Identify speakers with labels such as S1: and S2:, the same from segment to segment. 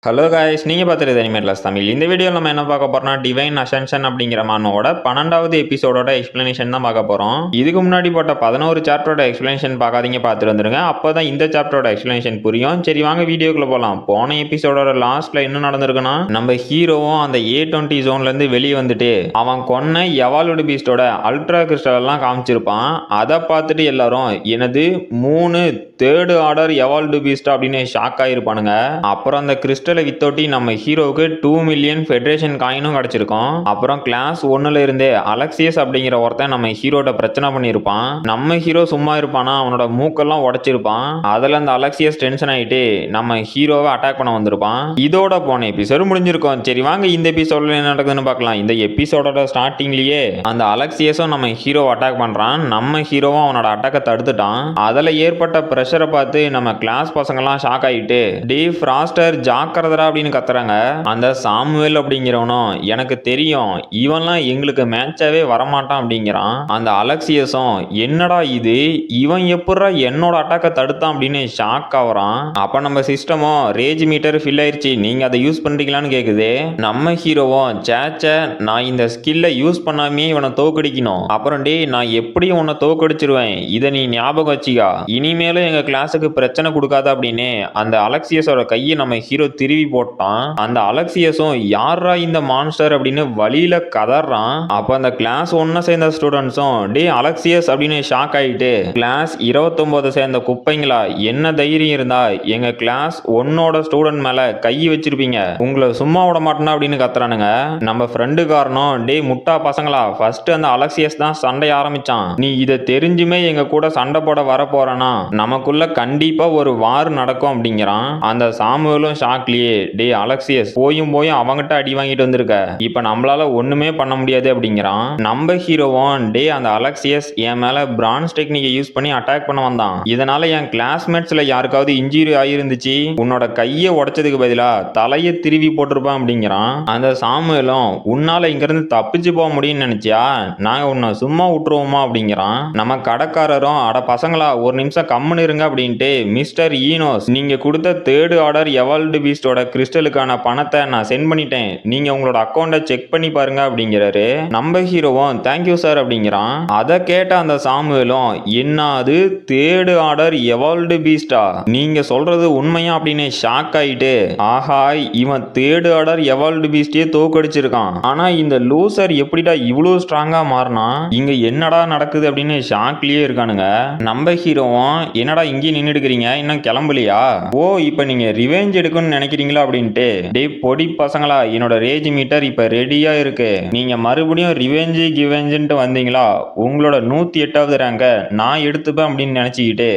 S1: Hello guys, நீங்கள் பார்த்துருது அனிமேட்லஸ் தமிழ். இந்த வீடியோவில் நம்ம என்ன பார்க்க போகிறோம்னா, டிவைன் அசென்ஷன் அப்படிங்கிற மானோட 12வது எபிசோடோட எக்ஸ்பிளனேஷன் தான் பார்க்க போகிறோம். இதுக்கு முன்னாடி போட்ட 11 சாப்டரோட எக்ஸ்பிளனேஷன் பார்க்காதீங்க, பார்த்துட்டு வந்துருங்க. அப்போ தான் இந்த சாப்டரோட எக்ஸ்பிளனேஷன் புரியும். சரி வாங்க வீடியோக்குள்ளே போகலாம். போன எபிசோடோட லாஸ்ட்டில் என்ன நடந்திருக்குன்னா, நம்ம ஹீரோவும் அந்த A20 ஜோன்லேருந்து வெளியே வந்துட்டு அவன் கொன்ன எவால்வ்டு பீஸ்டோட அல்ட்ரா கிறிஸ்டல் எல்லாம் காமிச்சிருப்பான். அதை பார்த்துட்டு எல்லாரும் எனது 3 தேர்டு ஆர்டர் எவால்வ்டு பீஸ்ட் அப்படின்னு ஷாக் ஆகிருப்பானுங்க. அப்புறம் அந்த கிறிஸ்டல் வித்தோட்டி நம்ம ஹீரோவுக்கு 2 மில்லியன் ஃபெடரேஷன் காயினும் கிடைச்சிருக்கும். அப்புறம் கிளாஸ் 1ல இருந்தே அலெக்சியஸ் அப்படிங்கிற ஒருத்தன் நம்ம ஹீரோட பிரச்சனை பண்ணியிருப்பான். நம்ம ஹீரோ சும்மா இருப்பானா, அவனோட மூக்கெல்லாம் உடைச்சிருப்பான். அதுல அந்த அலெக்சியஸ் டென்ஷன் ஆயிட்டு நம்ம ஹீரோவை அட்டாக் பண்ண வந்திருப்பான். இதோட போன எபிசோடு முடிஞ்சிருக்கும். சரி வாங்க இந்த எபிசோட்ல என்ன நடக்குதுன்னு பார்க்கலாம். இந்த எபிசோடோட ஸ்டார்டிங்லயே அந்த அலெக்சியஸும் நம்ம ஹீரோவை அட்டாக் பண்றான். நம்ம ஹீரோவும் அவனோட அட்டாக்கை தடுத்துட்டான். அதுல ஏற்பட்ட பிரஷரை பார்த்து நம்ம கிளாஸ் பசங்கெல்லாம் ஷாக் ஆயிட்டு டி ஃப்ராஸ்டர் ஜாக்கிரதா அப்படின்னு கத்துறாங்க. அந்த சாமுவேல் அப்படிங்கிறவனும் எனக்கு தெரியும் இவன்லாம் எங்களுக்கு மேட்சாவே வரமாட்டான் அப்படிங்கிறான். அந்த அலெக்சியஸும் என்னடா இது, இவன் எப்படா என்னோட அட்டாக்கை தடுத்தான் அப்படின்னு ஷாக் ஆகுறான். அப்ப நம்ம சிஸ்டமும் ரேஜ் மீட்டர் ஃபில் ஆயிடுச்சு, நீங்க அதை யூஸ் பண்றீங்களான்னு கேக்குது. நம்ம ஹீரோவும் சேச்ச நான் இந்த ஸ்கில்லை யூஸ் பண்ணாமே இவனை தோக்கடிக்கணும். அப்புறம் டே நான் எப்படியும் உன்னை தோக்கடிச்சிருவேன், இதை நீ ஞாபகம் வச்சிக்கா, இனிமேலும் எங்க கிளாஸுக்கு பிரச்சனை கொடுக்காத அப்படின்னு அந்த அலெக்சியஸோட கையை நம்ம ஹீரோ திருவி போட்டான். அந்த அலெக்சியஸும் யாரா இந்த மான்ஸ்டர் அப்படின்னு வழியில கதறான். அப்ப அந்த கிளாஸ் 1 சேர்ந்த ஸ்டூடெண்ட்ஸும் டே அலெக்சியஸ் அப்படின்னு ஷாக் ஆயிட்டு கிளாஸ் 29 சேர்ந்த குப்பைங்களா, என்ன தைரியம் இருந்தா எங்க கிளாஸ் 1ஓட ஸ்டூடெண்ட் மேல கை வச்சிருப்பீங்க, உங்களை சும்மா விட மாட்டேனா அப்படின்னு கத்துறானுங்க. நம்ம ஃப்ரெண்டு காரணம் டே முட்டா பசங்களா, ஃபர்ஸ்ட் அந்த அலெக்சியஸ் தான் சண்டை ஆரம்பிச்சான், நீ இதை தெரிஞ்சுமே எங்க கூட சண்டை போட வர போறனா நமக்குள்ள கண்டிப்பா ஒரு வார் நடக்கும் அப்படிங்கிறான். அந்த சாமுவேலும் ஷாக்லியே டே அலெக்சியஸ் போயும் அவங்கிட்ட அடி வாங்கிட்டு வந்திருக்க, இப்ப நம்மளால ஒண்ணுமே பண்ண முடியாது அப்படிங்கிறான். நம்ம ஹீரோவும் டே அந்த அலெக்சியஸ் என் மேல பிரான்ஸ் டெக்னிக்கை யூஸ் பண்ணி அட்டாக் பண்ண வந்தான், இதனால என் கிளாஸ்மேட்ஸ்ல யாருக்காவது இன்ஜுரி ஆயிருந்துச்சு உன்னோட கையை உடைச்சதுக்கு பதிலா தலையை திருவி போட்டிருப்பான் அப்படிங்கிறான். அந்த சாமுவேலும் உன்னால இங்க இருந்து தப்பிச்சு போக முடியும்னு நினைச்சியா, நாங்க உன்னை சும்மா விட்டுருவோமா அப்படிங்கிறான். நம்ம கடைக்காரரும் அட பசங்களா ஒரு நிமிஷம் கம்முன்னு இருங்க அப்படின்ட்டு மிஸ்டர் ஈனோஸ் நீங்க கொடுத்த தேர்டு ஆர்டர் எவால்வ்டு பீஸ்டோட கிறிஸ்டலுக்கான பணத்தை நான் சென்ட் பண்ணிட்டேன், நீங்க உங்களோட அக்கௌண்ட்டை செக் பண்ணி பாருங்க அப்படிங்கிறாரு. நம்ம ஹீரோவும் தேங்க்யூ சார் அப்படிங்கிறான். அதை கேட்ட அந்த சாமுவேலும் என்னது தேர்டு ஆர்டர் எவால்வ்டு பீஸ்டா, நீங்க சொல்றது உண்மையா அப்படின்னு ஷாக் ஆயிட்டு ஆஹா இவன் தேர்டு ஆர்டர் எவால்வ்டு பீஸ்டே தோக்கடிச்சிருக்கான், ஆனா இந்த லூசர் எப்படிடா இவ்வளவு ஸ்ட்ராங்கா மாறினா, இங்க என்னடா நடக்குது அப்படின்னு ஷாக்லயே இருக்கானுங்க. நம்ம ஹீரோவும் என்னடா இங்கே நின்னுட்டு இருக்கீங்க, இன்னும் கிளம்பலையா, ஓ இப்ப நீங்க ரிவெஞ்ச் எடுக்கணும்னு நினைக்கிறீங்களா அப்படின்ட்டு டே பொடி பசங்களா என்னோட ரேஜ் மீட்டர் இப்ப ரெடியா இருக்கு, நீங்க மறுபடியும் ரிவெஞ்சு கிவெஞ்சுன்ட்டு வந்தீங்களா உங்களோட 108வது ரேங்க நான் எடுத்துப்பேன் அப்படின்னு நினைச்சுக்கிட்டு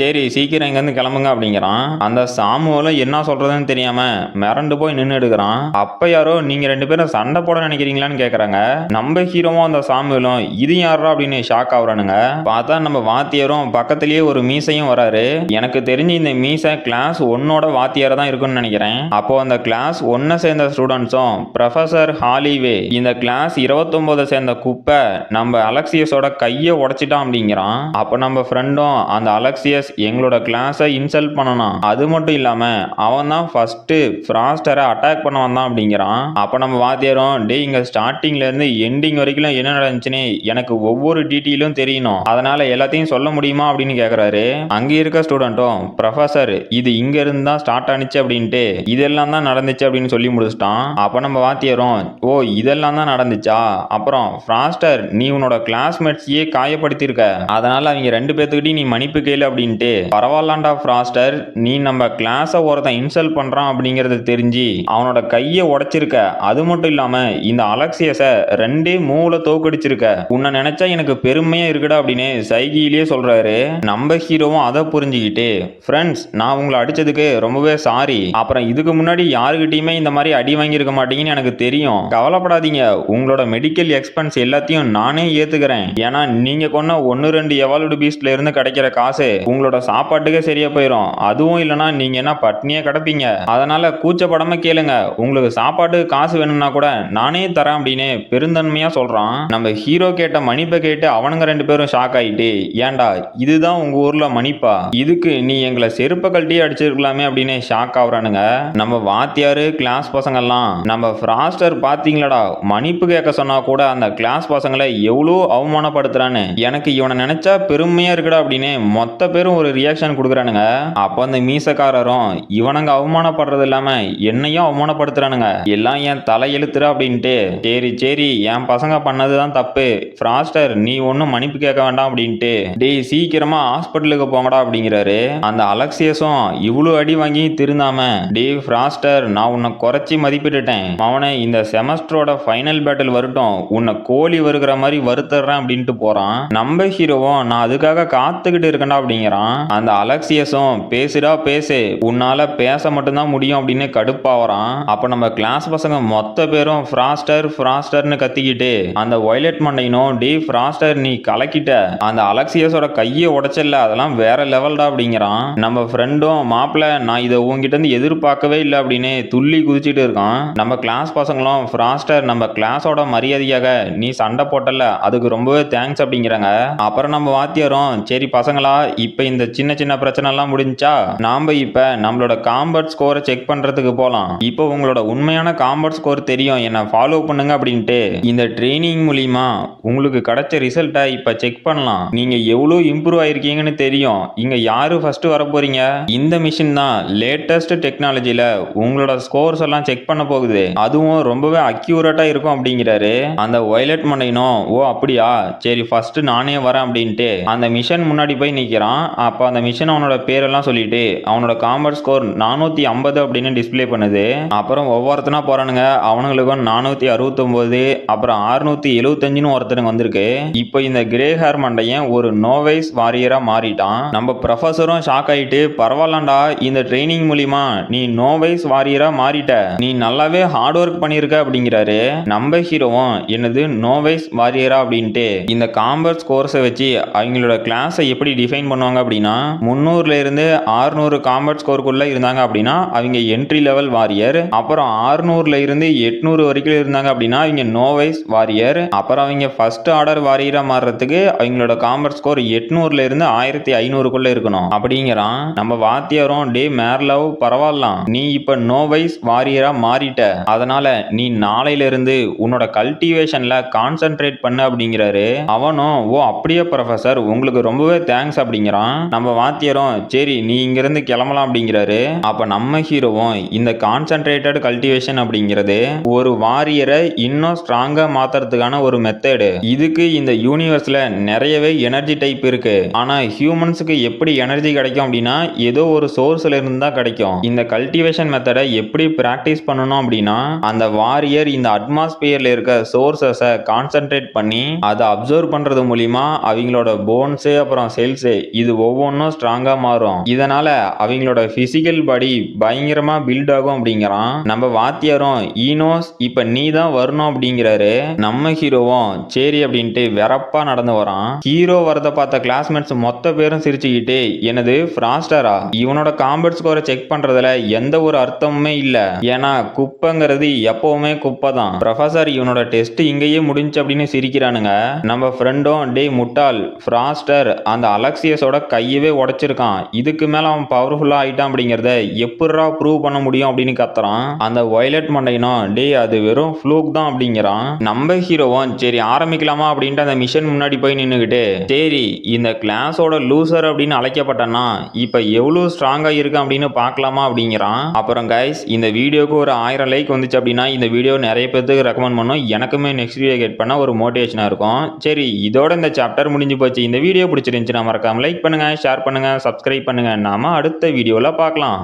S1: சரி சீக்கிரம் இங்க இருந்து கிளம்புங்க அப்படிங்கிறான். அந்த சாமுவேலும் என்ன சொல்றதுன்னு தெரியாம மிரண்டு போய் நின்று எடுக்கிறான். அப்ப யாரோ நீங்க 2 பேரும் சண்டை போட நினைக்கிறீங்களான்னு கேக்குறாங்க. நம்ம ஹீரோவும் அந்த சாமுவேலும் இது யாரா அப்படின்னு ஷாக் ஆகுறானுங்க. பார்த்தா நம்ம வாத்தியாரும் பக்கத்திலேயே ஒரு மீசையும் வராரு. எனக்கு தெரிஞ்சு இந்த மீசை கிளாஸ் 1ஓட வாத்தியார தான் இருக்குன்னு நினைக்கிறேன். அப்போ அந்த கிளாஸ் 1 சேர்ந்த ஸ்டூடெண்ட்ஸும் ப்ரொஃபசர் ஹாலிவே இந்த கிளாஸ் 29 சேர்ந்த குப்பை நம்ம அலெக்சியஸோட கையை உடைச்சிட்டான் அப்படிங்கிறான். அப்போ நம்ம ஃப்ரெண்டும் அந்த அலெக்சியஸ் எங்களோட கிளாஸை இன்சல்ட் பண்ணணும், அது மட்டும் இல்லாம அவன் தான் ஃபர்ஸ்ட் ஃப்ராஸ்டரை அட்டாக் பண்ண வந்தான் அப்படிங்கிறான். அப்போ நம்ம வாத்தியாரும் டே இங்க ஸ்டார்டிங்ல இருந்து எண்டிங் வரைக்கும் என்ன நடந்துச்சுன்னு எனக்கு ஒவ்வொரு டீட்டெயிலும் தெரியணும், அதனால எல்லாத்தையும் சொல்ல முடியுமா அப்படின்னு கேட்குறாரு. அங்கே இருக்க ஸ்டூடெண்ட்டும் ப்ரொஃபசர் இது இங்க இருந்து தான் ஸ்டார்ட் ஆனிச்சு அப்படின்ட்டு இதெல்லாம் தான் நடந்துச்சு அப்படின்னு சொல்லி முடிச்சிட்டான். அப்போ நம்ம வாத்தியாரும் ஓ இதெல்லாம் தான் நடந்துச்சா, அப்புறம் ஃப்ராஸ்டர் நீ உன்னோட கிளாஸ்மேட்ஸையே காயப்படுத்தியிருக்க, அதனால அவங்க 2 பேர்த்துக்கிட்டையும் நீ மன்னிப்பு கேளு அப்படின்ட்டு பரவாயில்லாண்டா ஃப்ராஸ்டர், நீ நம்ம கிளாஸை ஒருத்தன் இன்சல்ட் பண்றான் அப்படிங்கறது தெரிஞ்சு அவனோட கையை உடைச்சிருக்க, அது மட்டும் இல்லாம இந்த அலெக்சியஸை 2 மூல தோக்கடிச்சிருக்க, உன்னை நினைச்சா எனக்கு பெருமையா இருக்குடா அப்படின்னு சைகிலேயே சொல்றாரு. நம்ம ஹீரோவும் அதை புரிஞ்சுக்கிட்டு ஃப்ரெண்ட்ஸ் நான் உங்களை அடிச்சதுக்கு ரொம்பவே சாரி, அப்புறம் இதுக்கு முன்னாடி யாருக்கிட்டையுமே இந்த மாதிரி அடி வாங்கியிருக்க மாட்டீங்கன்னு எனக்கு தெரியும், கவலைப்படாதீங்க உங்களோட மெடிக்கல் எக்ஸ்பென்ஸ் எல்லாத்தையும் நானே ஏத்துக்கிறேன், ஏன்னா நீங்க கொன்ன 1-2 எவால்வ்டு பீஸ்ட்ல இருந்து கிடைக்கிற காசு உங்களோட சாப்பாட்டுக்கே சரியா போயிடும், அதுவும் இல்லைன்னா நீங்க என்ன பட்னியே கிடப்பீங்க, அதனால கூச்சப்படாம கேளுங்க, உங்களுக்கு சாப்பாட்டுக்கு காசு வேணும்னா கூட நானே தரேன் அப்படின்னு பெருந்தன்மையா சொல்றான். நம்ம ஹீரோ கேட்ட மன்னிப்பை கேட்டு அவனுங்க 2 பேரும் ஷாக் ஆயிட்டு ஏன்டா இதுதான் உங்க ஊர்ல மன்னிப்பு மன்னிப்பா, இதுக்கு நீ எங்களை செருப்ப கழட்டி அடிச்சிருக்கலாமே அப்படின்னு ஷாக் ஆகுறானுங்க நம்ம வாத்தியாரு கிளாஸ் பசங்கெல்லாம். நம்ம ஃப்ராஸ்டர் பாத்தீங்களடா, மன்னிப்பு கேட்க சொன்னா கூட அந்த கிளாஸ் பசங்களை எவ்வளோ அவமானப்படுத்துறான்னு, எனக்கு இவனை நினைச்சா பெருமையா இருக்குடா அப்படின்னு மொத்த பேரும் ஒரு ரியாக்ஷன் கொடுக்குறானுங்க. அப்ப அந்த மீசக்காரரும் இவனுங்க அவமானப்படுறது இல்லாம என்னையும் அவமானப்படுத்துறானுங்க, எல்லாம் என் தலையெழுத்துறா அப்படின்ட்டு. சரி சரி, என் பசங்க பண்ணதுதான் தப்பு, ஃப்ராஸ்டர் நீ ஒன்னும் மன்னிப்பு கேட்க வேண்டாம் அப்படின்ட்டு டேய் சீக்கிரமா ஹாஸ்பிட்டலுக்கு போங்கடா அப்படிங்கிறாரு. அந்த அலெக்சியஸும் இவ்வளவு அடி வாங்கி திருந்தாம, டேய் ஃப்ராஸ்டர் நான் உன்னை குறைச்சி மதிப்பிட்டுட்டேன், அவனை இந்த செமஸ்டரோட ஃபைனல் பேட்டில் வரட்டும் உன்னை கோழி வருகிற மாதிரி வருத்துறேன் அப்படின்ட்டு போறான். நம்ம ஹீரோவும் நான் அதுக்காக காத்துக்கிட்டு இருக்கேன்டா அப்படிங்கிறான். அந்த அலெக்சியஸும் பேசுடா பேசு, உன்னால பேச மட்டும்தான் முடியும் அப்படின்னு கடுப்பாவறான். அப்ப நம்ம கிளாஸ் பசங்க மொத்த பேரும் ஃப்ராஸ்டர் ஃப்ராஸ்டர்னு கத்திக்கிட்டு அந்த வயலட் மண்டைனும் டே ஃப்ராஸ்டர் நீ கலக்கிட்ட, அந்த அலெக்சியஸோட கையை உடைச்சல அதெல்லாம் வேற லெவல்டா அப்படிங்கிறான். நம்ம ஃப்ரெண்டும் மாப்பிள்ள நான் இதை உங்ககிட்ட இருந்து எதிர்பார்க்கவே இல்லை அப்படின்னு துள்ளி குதிச்சுட்டு இருக்கான். நம்ம கிளாஸ் பசங்களும் ஃப்ராஸ்டர் நம்ம கிளாஸோட மரியாதையாக நீ சண்டை போட்டல அதுக்கு ரொம்பவே தேங்க்ஸ் அப்படிங்கிறாங்க. அப்புறம் நம்ம வாத்தியாரும் சரி பசங்களா இப்ப இந்த சின்ன சின்ன பிரச்சனை எல்லாம் முடிஞ்சா நாம இப்ப நம்மளோட காம்பட் ஸ்கோரை செக் பண்றதுக்கு போலாம். இப்போ உங்களோட உண்மையான காம்பட் ஸ்கோர் தெரியும், என்ன ஃபாலோ பண்ணுங்க அப்படின்ட்டு இந்த ட்ரைனிங் மூலியமா உங்களுக்கு கிடைச்ச ரிசல்ட்டை இப்ப செக் பண்ணலாம், நீங்க எவ்வளவு இம்ப்ரூவ் ஆயிருக்கீங்கன்னு தெரியும். இங்க யாரு ஃபர்ஸ்ட் வர போறீங்க, இந்த மிஷின் தான் லேட்டஸ்ட் டெக்னாலஜில உங்களோட ஸ்கோர்ஸ் எல்லாம் செக் பண்ண போகுது, அதுவும் ரொம்பவே அக்யூரேட்டா இருக்கும் அப்படிங்கிறாரு. அந்த வயலட் மண்டைனும் ஓ அப்படியா சரி ஃபர்ஸ்ட் நானே வரேன் அப்படின்ட்டு அந்த மிஷன் முன்னாடி போய் நிக்கிறான். அப்ப அந்த மிஷன் அவனோட பேரெல்லாம் சொல்லிட்டு அவனோட காம்பட் ஸ்கோர் 450 அப்படின்னு டிஸ்பிளே பண்ணுது. அப்புறம் ஒவ்வொருத்தனா போறானுங்க, அவனுங்களுக்கும் 469 அப்புறம் 675ன்னு ஒருத்தனுங்க வந்திருக்கு. இப்போ இந்த கிரே ஹேர் மண்டையன் ஒரு நோவைஸ் வாரியரா மாறிட்டான். நம்ம ப்ரொஃபஸரும் ஷாக் ஆயிட்டு பரவாயில்லண்டா இந்த ட்ரைனிங் மூலியமா நீ நோவைஸ் வாரியரா மாறிட்ட, நீ நல்லாவே ஹார்ட் ஒர்க் பண்ணிருக்க அப்படிங்கிறாரு. நம்ம ஹீரோவும் என்னது நோவைஸ் வாரியரா அப்படின்ட்டு இந்த காம்பட் ஸ்கோர்ஸை வச்சு அவங்களோட கிளாஸை எப்படி டிஃபைன் பண்ணுவாங்க அப்படின்னா 300ல இருந்து 600 காம்பட் ஸ்கோருக்குள்ள இருந்தாங்க அப்படின்னா அவங்க என்ட்ரி லெவல் வாரியர், அப்புறம் 600ல இருந்து 800 வரைக்கும் இருந்தாங்க அப்படின்னா அவங்க நோவைஸ் வாரியர், அப்புறம் அவங்க ஃபர்ஸ்ட் ஆர்டர் வாரியரா மாறுறதுக்கு அவங்களோட காம்பட் ஸ்கோர் 800ல இருந்து 1500க்குள்ள இருக்கணும் அப்படிங்கிறான். நம்ம வாத்தியாரும் டே மேர்லவ் பரவாயில்லாம், நீ இப்ப நோவைஸ் வாரியரா மாறிட்ட, அதனால நீ நாளையில இருந்து உன்னோட கல்டிவேஷன்ல கான்சென்ட்ரேட் பண்ணு அப்படிங்கிறாரு. அவனும் ஓ அப்படியே ப்ரொஃபசர் உங்களுக்கு ரொம்பவே தேங்க்ஸ் அப்படிங்கிறான். நம்ம வாத்தியாரும் சரி நீ இங்கிருந்து கிளம்பலாம் அப்படிங்கிறாரு. அப்ப நம்ம ஹீரோவும் இந்த கான்சென்ட்ரேட்டட் கல்டிவேஷன் அப்படிங்கிறது ஒரு வாரியரை இன்னும் ஸ்ட்ராங்கா மாத்துறதுக்கான ஒரு மெத்தடு. இதுக்கு இந்த யூனிவர்ஸ்ல நிறையவே எனர்ஜி டைப் இருக்கு, ஆனா ஹியூமன்ஸுக்கு எப்படி எனர்ஜி கிடைக்கும் அப்படின்னா ஏதோ ஒரு சோர்ஸ்ல இருந்து தான் கிடைக்கும். இந்த கல்டிவேஷன் மெத்தடை எப்படி பிராக்டிஸ் பண்ணணும் அப்படின்னா அந்த வாரியர் இந்த அட்மாஸ்பியர்ல இருக்க சோர்சஸை கான்சென்ட்ரேட் பண்ணி அதை அப்சர்வ் பண்றது மூலியமா அவங்களோட போன்ஸ் அப்புறம் செல்ஸ் இது ஒவ்வொன்றும் ஸ்ட்ராங்கா மாறும், இதனால அவங்களோட பிசிக்கல் பாடி பயங்கரமா பில்ட் ஆகும் அப்படிங்கிறான். நம்ம வாத்தியாரும் ஈனோஸ் இப்ப நீ தான் வரணும் அப்படிங்கிறாரு. நம்ம ஹீரோவும் சரி அப்படின்ட்டு வெறப்பா நடந்து வரான். ஹீரோ வரத பார்த்த கிளாஸ்மேட்ஸ் மொத்த பேரும் சிரிச்சுக்கிட்டு என்னது ஃப்ராஸ்டரா, இவனோட காம்பட் ஸ்கோரை செக் பண்றதுல எந்த ஒரு அர்த்தமுமே இல்ல, ஏன்னா குப்பைங்கிறது எப்பவுமே குப்பை தான், ப்ரொஃபசர் இவனோட டெஸ்ட் இங்கேயே முடிஞ்சு அப்படின்னு சிரிக்கிறானுங்க. நம்ம ஃப்ரெண்டும் டே முட்டாள், ஃப்ராஸ்டர் அந்த அலெக்சியஸோட கையவே உடைச்சிருக்கான், இதுக்கு மேல அவன் பவர்ஃபுல்லா ஆயிட்டான் அப்படிங்கறத எப்படிரா ப்ரூவ் பண்ண முடியும் அப்படின்னு கத்துறான். அந்த வயலட் மண்டைனும் டே அது வெறும் ஃப்ளூக் தான் அப்படிங்கிறான். நம்ம ஹீரோவும் சரி ஆரம்பிக்கலாமா அப்படின்ட்டு அந்த மிஷன் முன்னாடி போய் நின்னுகிட்டு சரி இந்த கிளாஸோட லூசர் அப்படின்னு அழைக்கப்பட்டனா இப்ப எவ்வளவு ஸ்ட்ராங்கா இருக்கு அப்படின்னு பார்க்கலாமா அப்படிங்கிறான். அப்புறம் கைஸ் இந்த வீடியோக்கு ஒரு 1000 லைக் வந்துச்சு அப்படின்னா இந்த வீடியோ நிறைய பேருக்கு ரெக்கமெண்ட் பண்ணும், எனக்குமே நெக்ஸ்ட் வீடியோ கெட் பண்ண ஒரு மோட்டிவேஷனா இருக்கும். சரி இதோட இந்த சாப்டர் முடிஞ்சு போச்சு. இந்த வீடியோ பிடிச்சிருந்துச்சுன்னா மறக்காம லைக் பண்ணுங்க, ஷேர் பண்ணுங்க, சப்ஸ்கிரைப் பண்ணுங்க. நாம அடுத்த வீடியோல பார்க்கலாம்.